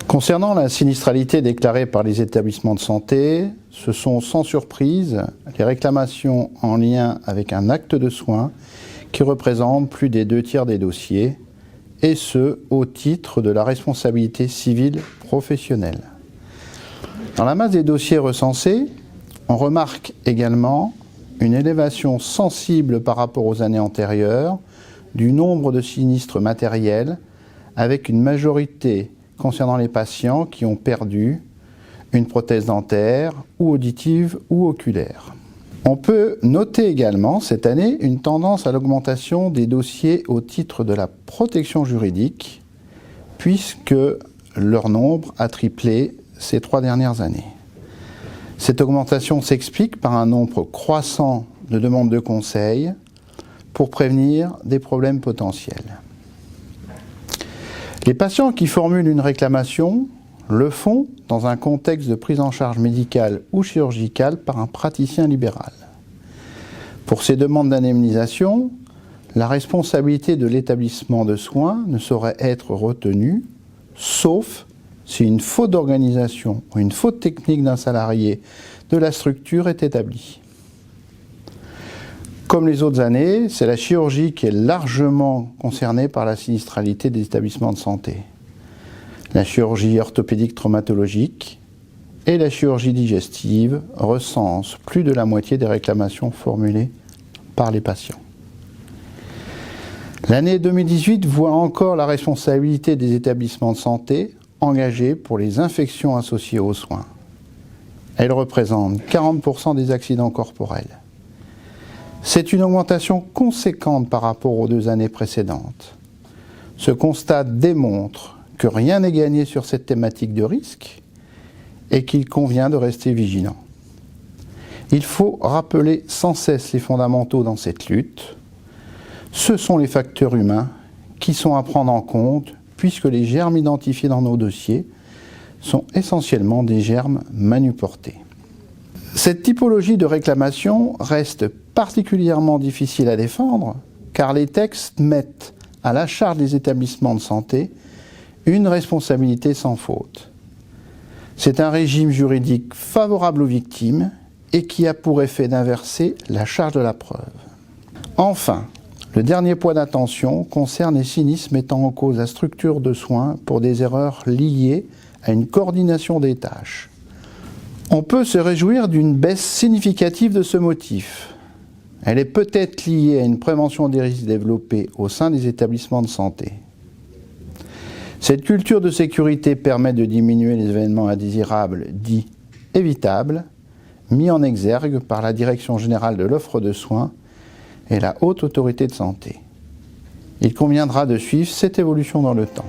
Concernant la sinistralité déclarée par les établissements de santé, ce sont sans surprise les réclamations en lien avec un acte de soin qui représentent plus des 2/3 des dossiers, et ce, au titre de la responsabilité civile professionnelle. Dans la masse des dossiers recensés, on remarque également une élévation sensible par rapport aux années antérieures du nombre de sinistres matériels, avec une majorité concernant les patients qui ont perdu une prothèse dentaire ou auditive ou oculaire. On peut noter également cette année une tendance à l'augmentation des dossiers au titre de la protection juridique, puisque leur nombre a triplé ces 3 dernières années. Cette augmentation s'explique par un nombre croissant de demandes de conseils pour prévenir des problèmes potentiels. Les patients qui formulent une réclamation le font dans un contexte de prise en charge médicale ou chirurgicale par un praticien libéral. Pour ces demandes d'indemnisation, la responsabilité de l'établissement de soins ne saurait être retenue, sauf si une faute d'organisation ou une faute technique d'un salarié de la structure est établie. Comme les autres années, c'est la chirurgie qui est largement concernée par la sinistralité des établissements de santé. La chirurgie orthopédique traumatologique et la chirurgie digestive recensent plus de la moitié des réclamations formulées par les patients. L'année 2018 voit encore la responsabilité des établissements de santé engagés pour les infections associées aux soins. Elle représente 40% des accidents corporels. C'est une augmentation conséquente par rapport aux 2 années précédentes. Ce constat démontre que rien n'est gagné sur cette thématique de risque et qu'il convient de rester vigilant. Il faut rappeler sans cesse les fondamentaux dans cette lutte. Ce sont les facteurs humains qui sont à prendre en compte, puisque les germes identifiés dans nos dossiers sont essentiellement des germes manuportés. Cette typologie de réclamation reste particulièrement difficile à défendre, car les textes mettent à la charge des établissements de santé une responsabilité sans faute. C'est un régime juridique favorable aux victimes et qui a pour effet d'inverser la charge de la preuve. Enfin, le dernier point d'attention concerne les sinistres mettant en cause la structure de soins pour des erreurs liées à une coordination des tâches. On peut se réjouir d'une baisse significative de ce motif. Elle est peut-être liée à une prévention des risques développée au sein des établissements de santé. Cette culture de sécurité permet de diminuer les événements indésirables dits évitables, mis en exergue par la Direction générale de l'offre de soins et la Haute Autorité de santé. Il conviendra de suivre cette évolution dans le temps.